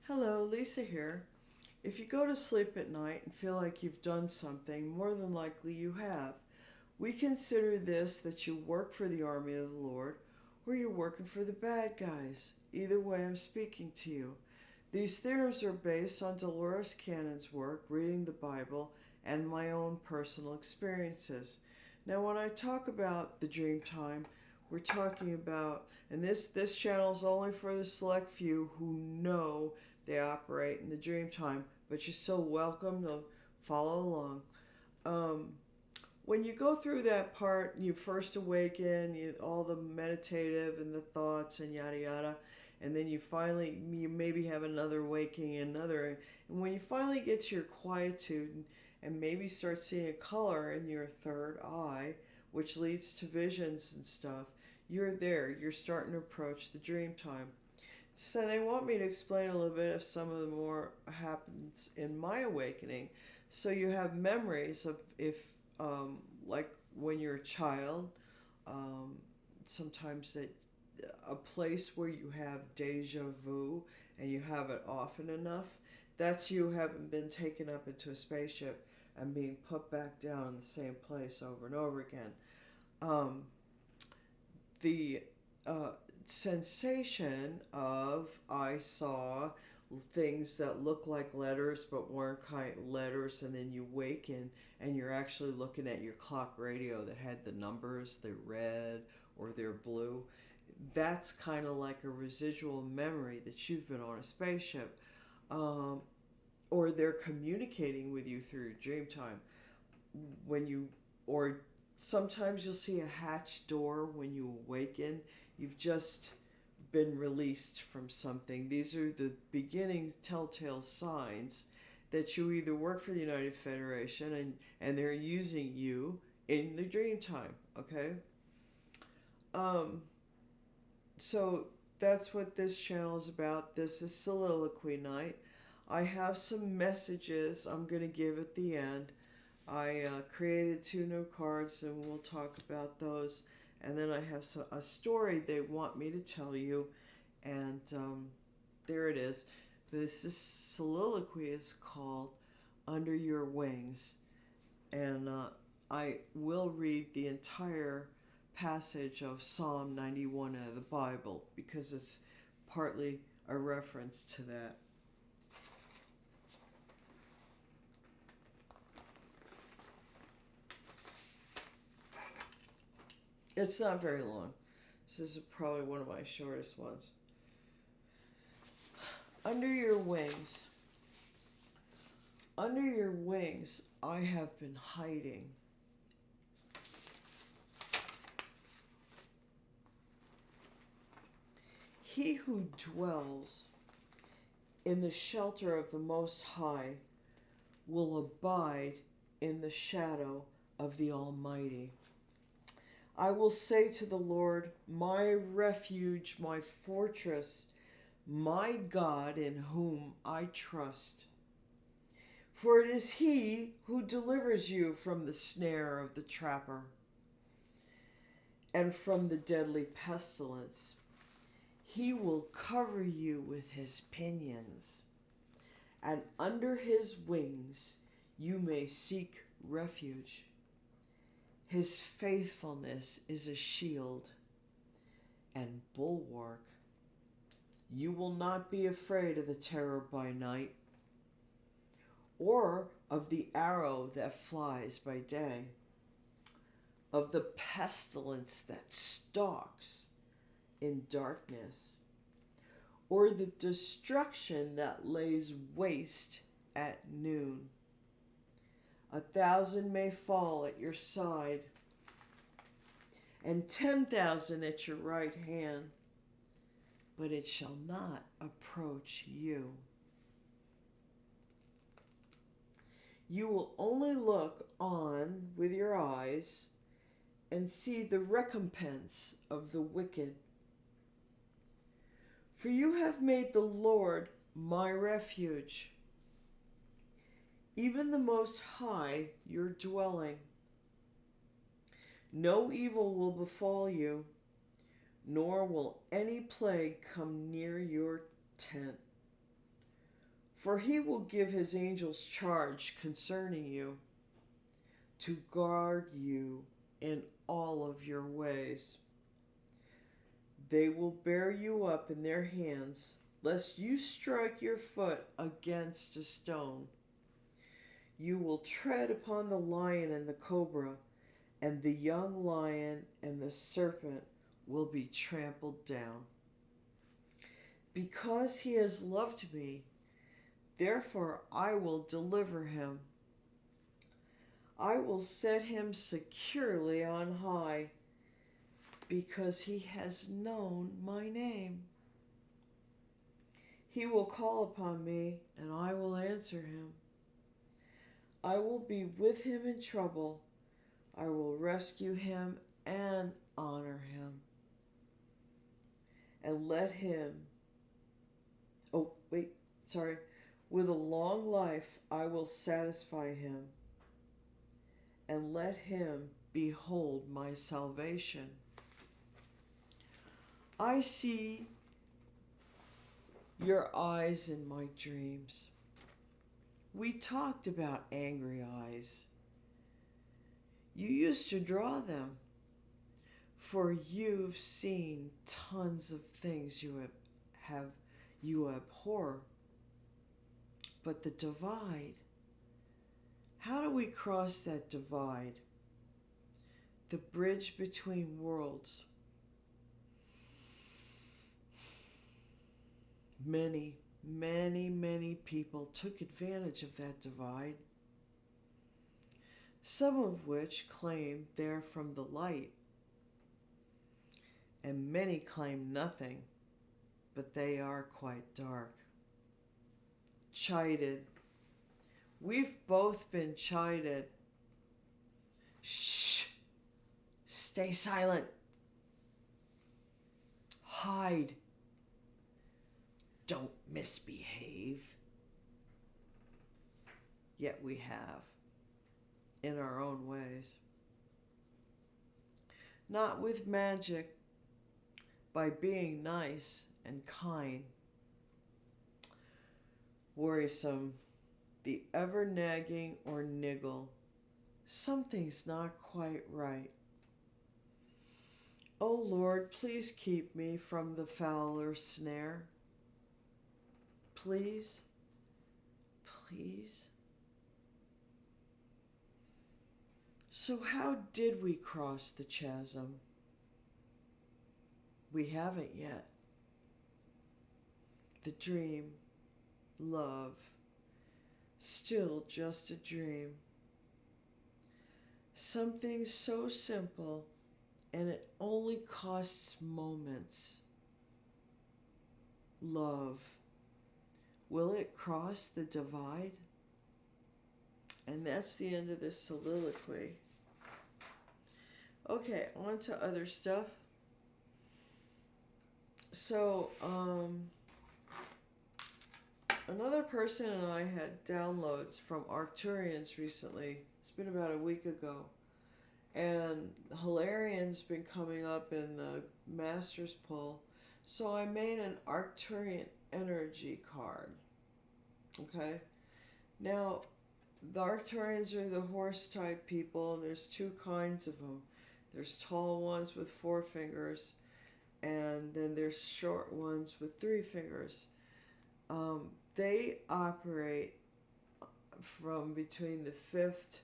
Hello, Lisa here. If you go to sleep at night and feel like you've done something, more than likely you have. We consider this that you work for the army of the Lord or you're working for the bad guys. Either way, I'm speaking to you. These theories are based on Dolores Cannon's work, reading the Bible, and my own personal experiences. Now, when I talk about the dream time, we're talking about, and this channel is only for the select few who know they operate in the dream time, but you're still welcome to follow along. Um, when you go through that part, you first awaken, all the meditative and the thoughts and yada yada, and then you maybe have another waking, and when you finally get to your quietude and maybe start seeing a color in your third eye, which leads to visions and stuff, you're there. You're starting to approach the dream time. So they want me to explain a little bit of some of the more happens in my awakening. So you have memories of if, like when you're a child, um, sometimes that a place where you have deja vu and you have it often enough, that's you having been taken up into a spaceship and being put back down in the same place over and over again. Um, the uh, sensation of I saw things that look like letters but weren't kind of letters, and then you waken and you're actually looking at your clock radio that had the numbers, they're red or they're blue. That's kind of like a residual memory that you've been on a spaceship, um, or they're communicating with you through dream time when you or sometimes you'll see a hatch door when you awaken. You've just been released from something. These are the beginning telltale signs that you either work for the United Federation and they're using you in the dream time, okay? Um, so that's what this channel is about. This is Soliloquy Night. I have some messages I'm going to give at the end. I created two new cards and we'll talk about those. And then I have a story they want me to tell you. And there it is. This soliloquy is called Under Your Wings. And I will read the entire passage of Psalm 91 out of the Bible because it's partly a reference to that. It's not very long. This is probably one of my shortest ones. Under your wings. Under your wings, I have been hiding. He who dwells in the shelter of the Most High will abide in the shadow of the Almighty. I will say to the Lord, my refuge, my fortress, my God in whom I trust. For it is He who delivers you from the snare of the trapper and from the deadly pestilence. He will cover you with His pinions, and under His wings you may seek refuge. His faithfulness is a shield and bulwark. You will not be afraid of the terror by night, or of the arrow that flies by day, of the pestilence that stalks in darkness, or the destruction that lays waste at noon. 1,000 may fall at your side, and 10,000 at your right hand, but it shall not approach you. You will only look on with your eyes and see the recompense of the wicked. For you have made the Lord my refuge, even the Most High your dwelling. No evil will befall you, nor will any plague come near your tent. For he will give his angels charge concerning you, to guard you in all of your ways. They will bear you up in their hands, lest you strike your foot against a stone. You will tread upon the lion and the cobra, and the young lion and the serpent will be trampled down. Because he has loved me, therefore I will deliver him. I will set him securely on high, because he has known my name. He will call upon me, and I will answer him. I will be with him in trouble. I will rescue him and honor him. And let him, with a long life I will satisfy him, and let him behold my salvation. I see your eyes in my dreams. We talked about angry eyes. You used to draw them, for you've seen tons of things you abhor. But the divide, how do we cross that divide? The bridge between worlds. Many, many, many people took advantage of that divide, some of which claim they're from the light, and many claim nothing, but they are quite dark. Chided. We've both been chided. Shh! Stay silent. Hide. Don't misbehave. Yet we have, in our own ways. Not with magic, by being nice and kind. Worrisome, the ever nagging or niggle. Something's not quite right. O Lord, please keep me from the fowler's snare. Please, please. So how did we cross the chasm? We haven't yet. The dream, love, still just a dream. Something so simple, and it only costs moments. Love. Will it cross the divide? And that's the end of this soliloquy. Okay, on to other stuff. So, another person and I had downloads from Arturians recently. It's been about a week ago. And Hilarian's been coming up in the Master's Pull. So I made an Arturian energy card. Okay? Now, the Arcturians are the horse type people, and there's two kinds of them. There's tall ones with 4 fingers, and then there's short ones with 3 fingers. They operate from between the 5th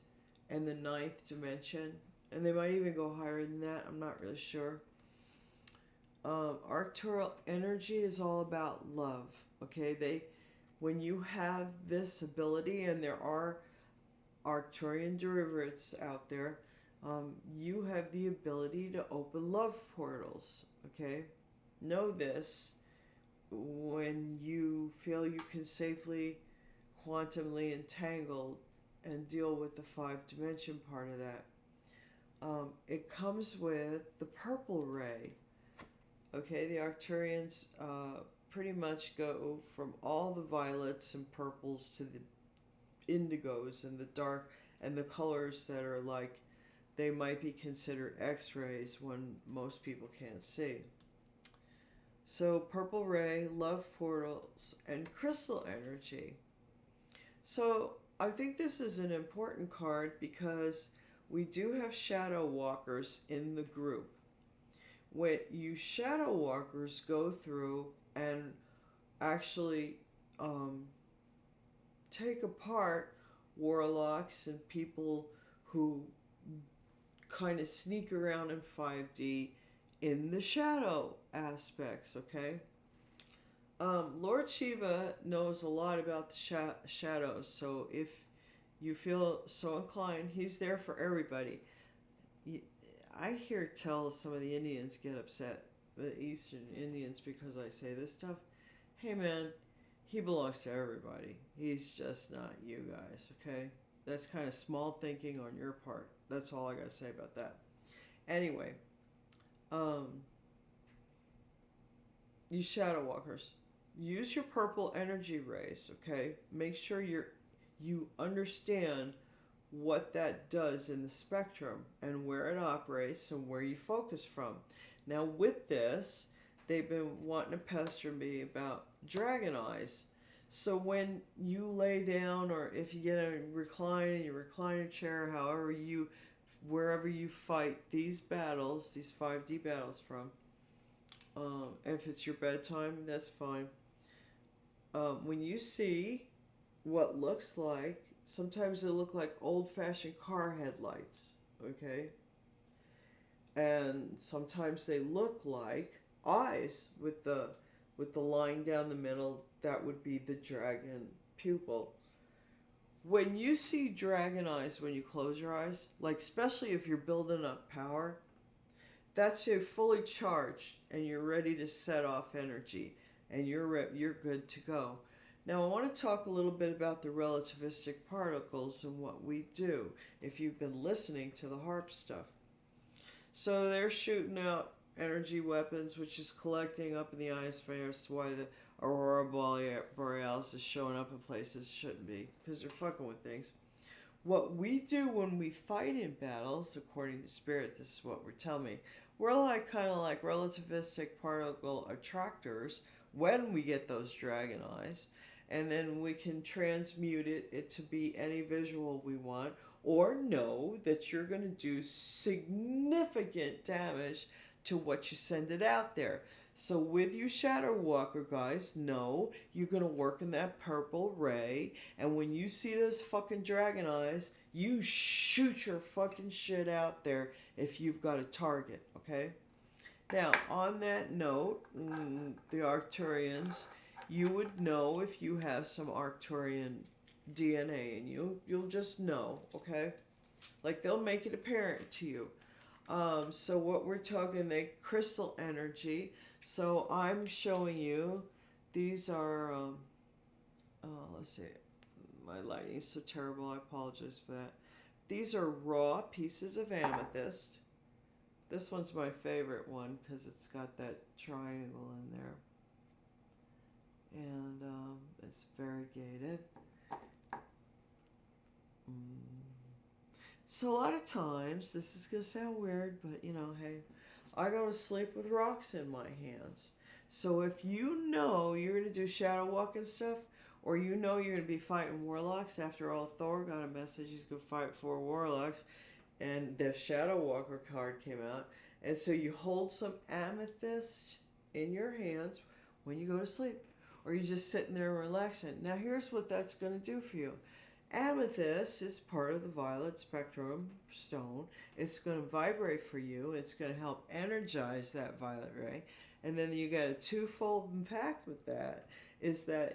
and the 9th dimension, and they might even go higher than that. I'm not really sure. Arcturial energy is all about love. Okay, when you have this ability, and there are Arcturian derivatives out there, you have the ability to open love portals. Okay, know this. When you feel you can safely quantumly entangle and deal with the 5-dimension part of that. It comes with the purple ray. Okay, the Arcturians pretty much go from all the violets and purples to the indigos and the dark and the colors that are like, they might be considered X-rays when most people can't see. So purple ray, love portals, and crystal energy. So I think this is an important card because we do have shadow walkers in the group. When you shadow walkers go through and actually um, take apart warlocks and people who kind of sneak around in 5D in the shadow aspects, okay? Lord Shiva knows a lot about the shadows, so if you feel so inclined, he's there for everybody. I hear tell some of the Indians get upset, the Eastern Indians, because I say this stuff. Hey man, he belongs to everybody. He's just not you guys, okay? That's kind of small thinking on your part. That's all I gotta say about that. Anyway, you shadow walkers, use your purple energy rays, okay? Make sure you understand what that does in the spectrum and where it operates and where you focus from. Now with this, they've been wanting to pester me about dragon eyes. So when you lay down, or if you get a recline in your recliner chair, wherever you fight these battles, these 5D battles from, if it's your bedtime, that's fine. When you see what looks like, sometimes they look like old-fashioned car headlights, okay? And sometimes they look like eyes with the line down the middle. That would be the dragon pupil. When you see dragon eyes when you close your eyes, like especially if you're building up power, that's you fully charged and you're ready to set off energy and you're good to go. Now I want to talk a little bit about the relativistic particles and what we do, if you've been listening to the harp stuff. So they're shooting out energy weapons, which is collecting up in the ionosphere. That's why the aurora borealis is showing up in places it shouldn't be, because they're fucking with things. What we do when we fight in battles, according to Spirit, this is what we're telling me, we're like kind of like relativistic particle attractors when we get those dragon eyes, and then we can transmute it to be any visual we want, or know that you're going to do significant damage to what you send it out there. So with you shadow walker guys, know you're going to work in that purple ray, and when you see those fucking dragon eyes, you shoot your fucking shit out there if you've got a target, okay? Now, on that note, the Arcturians, you would know if you have some Arcturian DNA in you. You'll just know, okay? Like, they'll make it apparent to you. So what we're talking, the crystal energy. So I'm showing you, these are, let's see, my lighting's so terrible, I apologize for that. These are raw pieces of amethyst. This one's my favorite one because it's got that triangle in there. And it's variegated. So a lot of times, this is going to sound weird, but you know, hey, I go to sleep with rocks in my hands. So if you know you're going to do shadow walking stuff, or you know you're going to be fighting warlocks, after all, Thor got a message he's going to fight 4 warlocks, and the shadow walker card came out, and so you hold some amethyst in your hands when you go to sleep, or you're just sitting there relaxing. Now here's what that's going to do for you. Amethyst is part of the violet spectrum stone. It's going to vibrate for you. It's going to help energize that violet ray. And then you got a twofold impact with that, is that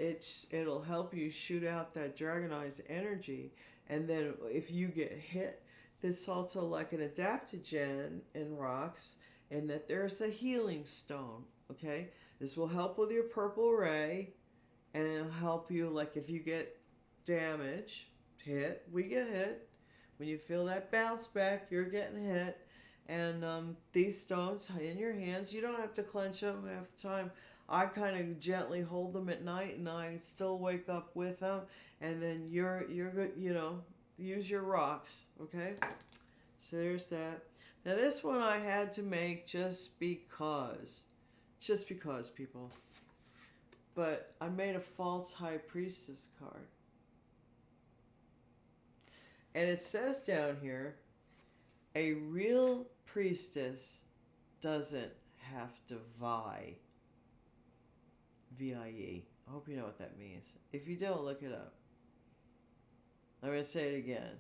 it'll help you shoot out that dragon eyes energy. And then if you get hit, this also like an adaptogen in rocks, and that there's a healing stone, okay? This will help with your purple ray, and it'll help you, like if you get damage, hit, we get hit. When you feel that bounce back, you're getting hit. And these stones in your hands, you don't have to clench them half the time. I kind of gently hold them at night, and I still wake up with them. And then you're good, you know, use your rocks, okay? So there's that. Now this one I had to make just because, people. But I made a false high priestess card. And it says down here, a real priestess doesn't have to vie. V-I-E. I hope you know what that means. If you don't, look it up. I'm going to say it again.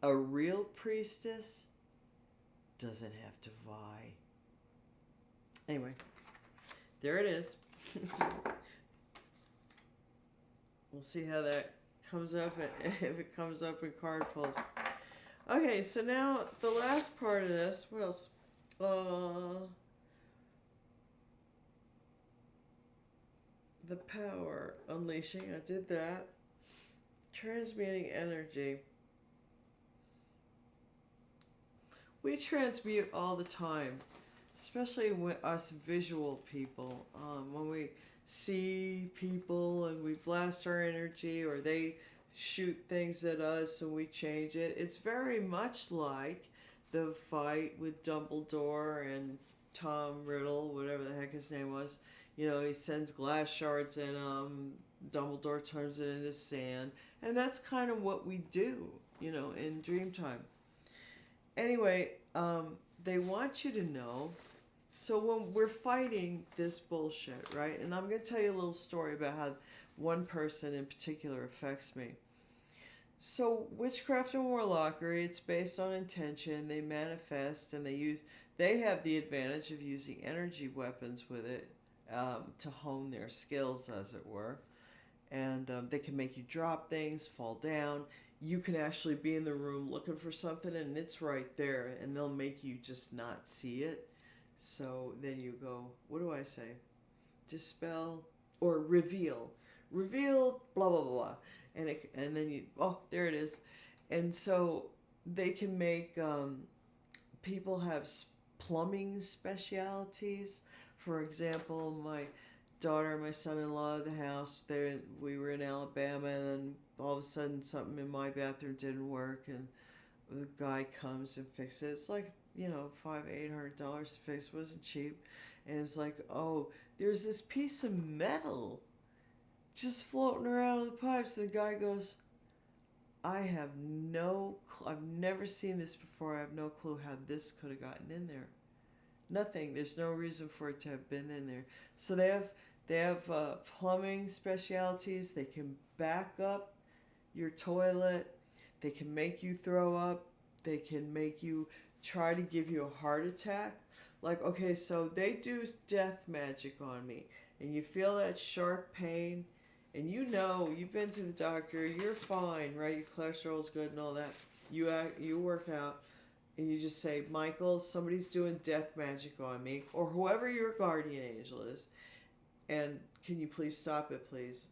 A real priestess doesn't have to vie. Anyway, there it is. We'll see how that comes up, if it comes up in card pulls. Okay, so now the last part of this, what else? The power, unleashing, I did that. Transmuting energy. We transmute all the time, especially with us visual people. When we see people and we blast our energy, or they shoot things at us and we change it, it's very much like the fight with Dumbledore and Tom Riddle, whatever the heck his name was. You know, he sends glass shards and Dumbledore turns it into sand. And that's kind of what we do, you know, in Dreamtime. Anyway, they want you to know, so when we're fighting this bullshit, right? And I'm going to tell you a little story about how one person in particular affects me. So witchcraft and warlockery, it's based on intention. They manifest and they have the advantage of using energy weapons with it to hone their skills, as it were. And they can make you drop things, fall down. You can actually be in the room looking for something and it's right there, and they'll make you just not see it. So then you go, what do I say? Dispel or reveal. Reveal, blah, blah, blah. And then you, oh, there it is. And so they can make people have plumbing specialities. For example, my daughter and my son-in-law at the house, we were in Alabama, and all of a sudden something in my bathroom didn't work, and the guy comes and fixes it. It's like, you know, $500-800 to fix. It wasn't cheap. And it's like, oh, there's this piece of metal just floating around in the pipes. And the guy goes, I have no clue. I've never seen this before. I have no clue how this could have gotten in there. Nothing. There's no reason for it to have been in there. So they have plumbing specialities. They can back up your toilet. They can make you throw up. They can make you try to give you a heart attack. Like, okay, so they do death magic on me, and you feel that sharp pain, and you know, you've been to the doctor, you're fine, right? Your cholesterol's good and all that. You work out, and you just say, Michael, somebody's doing death magic on me, or whoever your guardian angel is, and can you please stop it, please?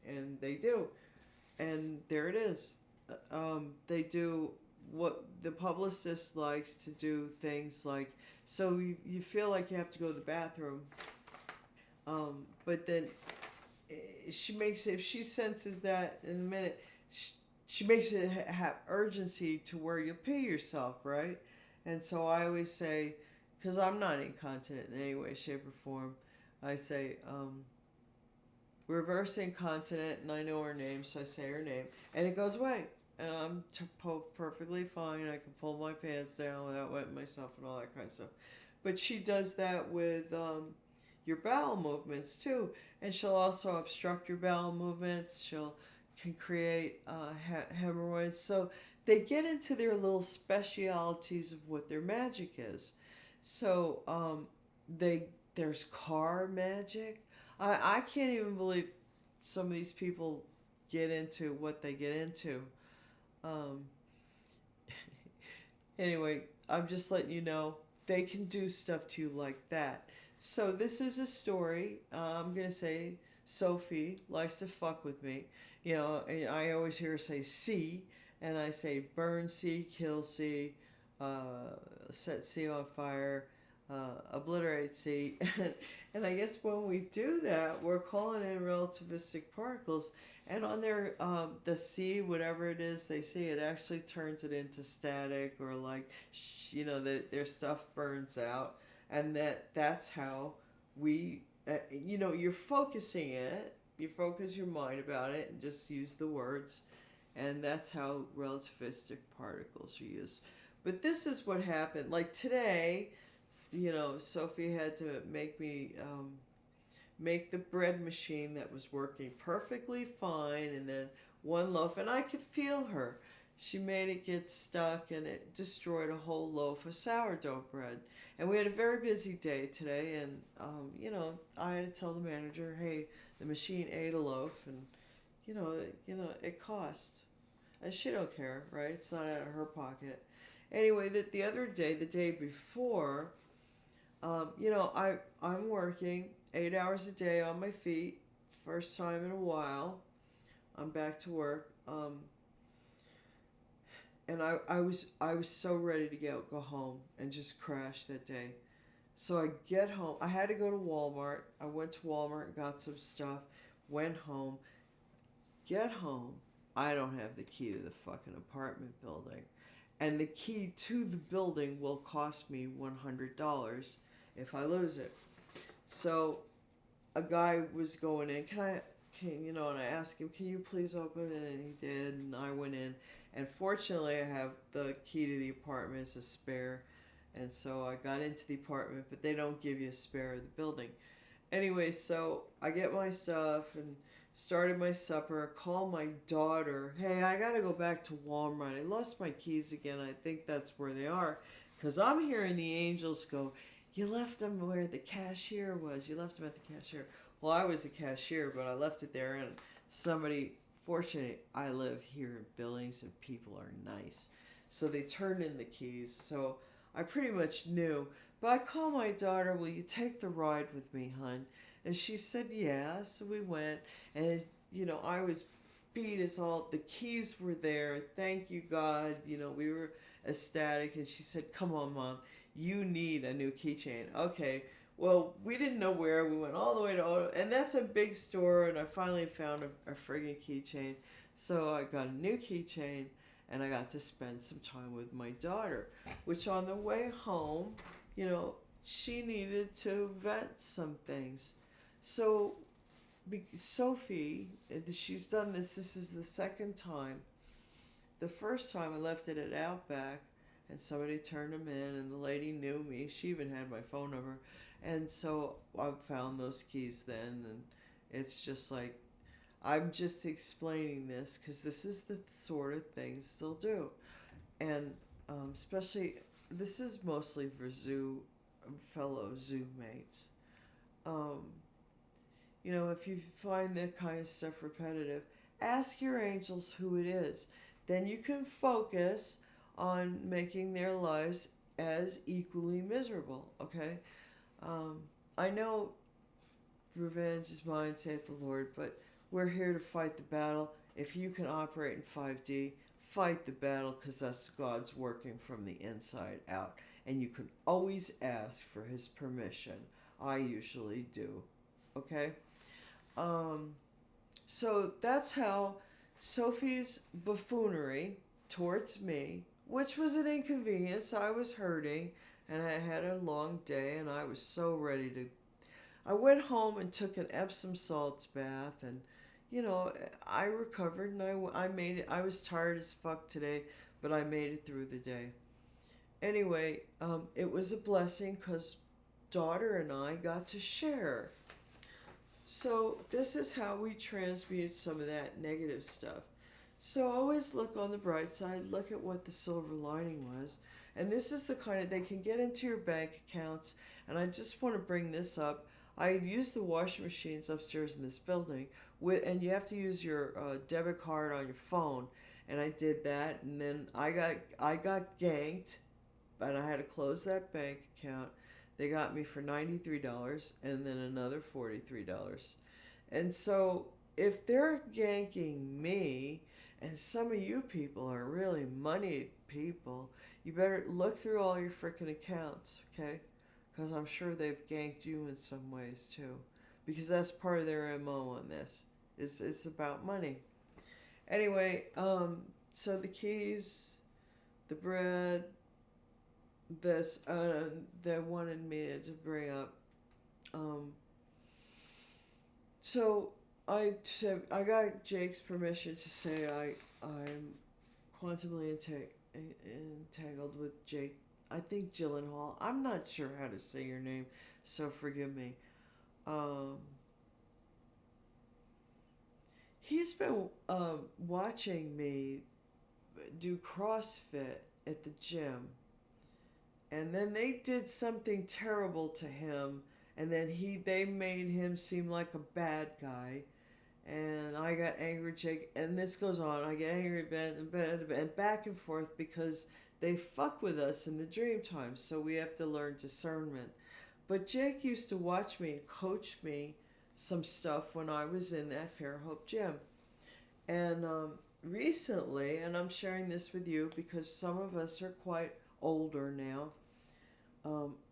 And they do. And there it is. They do what the publicist likes to do, things like, so you feel like you have to go to the bathroom, but then she makes it, if she senses that in a minute, she makes it have urgency to where you pee yourself, right? And so I always say, because I'm not incontinent in any way, shape, or form, I say, reverse incontinent, and I know her name, so I say her name, and it goes away. And I'm perfectly fine. I can pull my pants down without wetting myself and all that kind of stuff. But she does that with your bowel movements too. And she'll also obstruct your bowel movements. Can create hemorrhoids. So they get into their little specialities of what their magic is. So there's car magic. I can't even believe some of these people get into what they get into. Anyway, I'm just letting you know they can do stuff to you like that. So this is a story. I'm gonna say Sophie likes to fuck with me. You know, and I always hear her say "see," and I say "burn C, kill C, set C on fire, obliterate C," and I guess when we do that, we're calling in relativistic particles. And on their, the C, whatever it is they see, it actually turns it into static, or like, you know, their stuff burns out. And that's how we, you know, you're focusing it, you focus your mind about it and just use the words, And that's how relativistic particles are used. But this is what happened. Like today, Sophie had to make me make the bread machine that was working perfectly fine, and then one loaf, and I could feel her. She made it get stuck, and it destroyed a whole loaf of sourdough bread. And we had a very busy day today, and I had to tell the manager, "Hey, the machine ate a loaf, and it cost." And she don't care, right? It's not out of her pocket. Anyway, the other day, the day before, I'm working 8 hours a day on my feet, first time in a while. I'm back to work, and I was so ready to go home and just crash that day. So I get home. I had to go to Walmart. I went to Walmart and got some stuff. Went home. Get home. I don't have the key to the fucking apartment building, and the key to the building will cost me $100 if I lose it. So a guy was going in. And I asked him, "Can you please open it?" And he did, and I went in. And fortunately, I have the key to the apartment as a spare. And so I got into the apartment, but they don't give you a spare of the building. Anyway, so I get my stuff and started my supper. Call my daughter. "Hey, I gotta go back to Walmart. I lost my keys again. I think that's where they are." Because I'm hearing the angels go, "You left them where the cashier was. You left them at the cashier." Well, I was the cashier, but I left it there, and somebody, fortunately, I live here in Billings, and people are nice. So they turned in the keys, so I pretty much knew. But I called my daughter, "Will you take the ride with me, hon?" And she said, "Yeah." So we went, and, I was beat as all. The keys were there. Thank you, God. We were ecstatic, and she said, "Come on, Mom. You need a new keychain." Okay. Well, we didn't know where. We went all the way to and that's a big store, and I finally found a friggin' keychain. So I got a new keychain, and I got to spend some time with my daughter, which on the way home, she needed to vent some things. So Sophie, she's done this. This is the second time. The first time I left it at Outback, and somebody turned them in, and the lady knew me. She even had my phone number. And so I found those keys then, and it's just like, I'm just explaining this because this is the sort of things they'll do. And especially, this is mostly for fellow zoo mates. If you find that kind of stuff repetitive, ask your angels who it is. Then you can focus on making their lives as equally miserable, okay? I know revenge is mine, saith the Lord, but we're here to fight the battle. If you can operate in 5D, fight the battle, because that's God's working from the inside out. And you can always ask for his permission. I usually do. Okay? So that's how Sophie's buffoonery towards me, which was an inconvenience. I was hurting, and I had a long day, and I was so ready to. I went home and took an Epsom salts bath, and I recovered, and I made it. I was tired as fuck today, but I made it through the day. Anyway, it was a blessing because daughter and I got to share. So this is how we transmute some of that negative stuff. So always look on the bright side, look at what the silver lining was. And this is the kind of, they can get into your bank accounts. And I just want to bring this up. I use the washing machines upstairs in this building, and you have to use your debit card on your phone. And I did that, and then I got ganked, and I had to close that bank account. They got me for $93 and then another $43. And so if they're ganking me, and some of you people are really moneyed people, you better look through all your freaking accounts, okay? Because I'm sure they've ganked you in some ways too. Because that's part of their MO on this. It's about money. Anyway, so the keys, the bread, this they wanted me to bring up. So I got Jake's permission to say I'm quantumly entangled with Jake. I think Gyllenhaal. I'm not sure how to say your name, so forgive me. Um, he's been watching me do CrossFit at the gym, and then they did something terrible to him, and then they made him seem like a bad guy, and I got angry with Jake, and this goes on. I get angry and back and forth because they fuck with us in the dream time, so we have to learn discernment. But Jake used to watch me and coach me some stuff when I was in that Fairhope gym. And recently, and I'm sharing this with you because some of us are quite older now,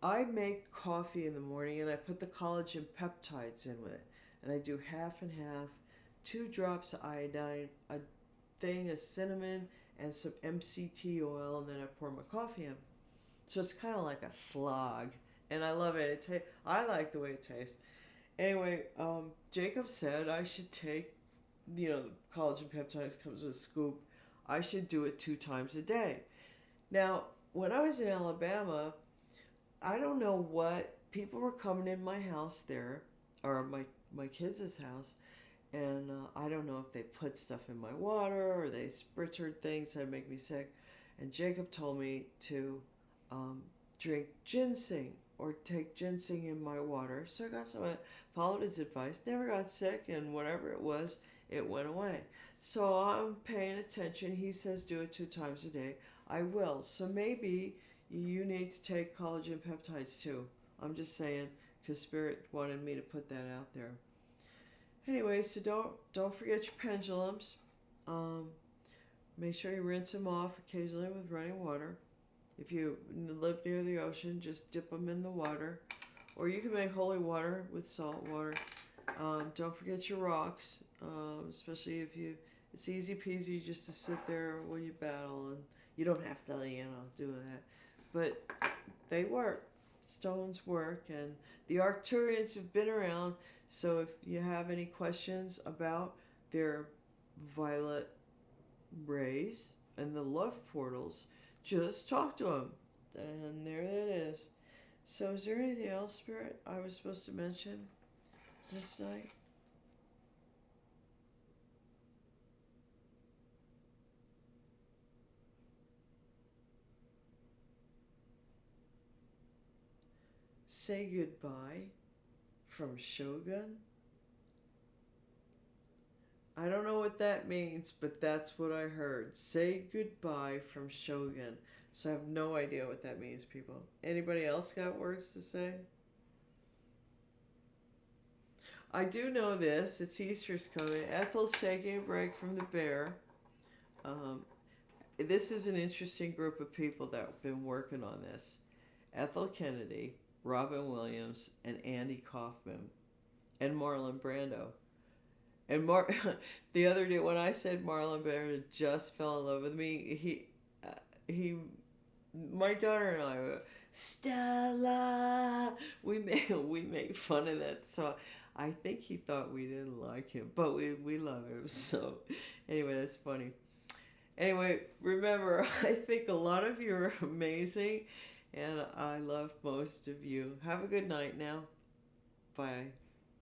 I make coffee in the morning and I put the collagen peptides in with it. And I do half and half, 2 drops of iodine, a thing of cinnamon, and some MCT oil, and then I pour my coffee in. So it's kind of like a slog, and I love it. I like the way it tastes. Anyway, Jacob said I should take, the collagen peptides comes with a scoop. I should do it 2 times a day. Now, when I was in Alabama, I don't know what people were coming in my house there, or my kids' house, and I don't know if they put stuff in my water or they spritzed things that make me sick. And Jacob told me to drink ginseng or take ginseng in my water. So I got some of it, followed his advice, never got sick, and whatever it was, it went away. So I'm paying attention. He says do it 2 times a day. I will. So maybe you need to take collagen peptides too. I'm just saying because Spirit wanted me to put that out there. Anyway, so don't forget your pendulums. Make sure you rinse them off occasionally with running water. If you live near the ocean, just dip them in the water. Or you can make holy water with salt water. Don't forget your rocks, especially if it's easy peasy just to sit there while you battle, and you don't have to, do that. But they work. Stones work, and the Arturians have been around, so if you have any questions about their violet rays and the love portals, just talk to them. And there it is. So is there anything else, Spirit, I was supposed to mention this night? Say goodbye from Shogun? I don't know what that means, but that's what I heard. Say goodbye from Shogun. So I have no idea what that means, people. Anybody else got words to say? I do know this. It's Easter's coming. Ethel's taking a break from the bear. This is an interesting group of people that have been working on this. Ethel Kennedy, Robin Williams, and Andy Kaufman, and Marlon Brando. And the other day when I said Marlon Brando just fell in love with me, my daughter and I were, Stella. We made fun of that song. I think he thought we didn't like him, but we love him. So anyway, that's funny. Anyway, remember, I think a lot of you are amazing, and I love most of you. Have a good night now. Bye.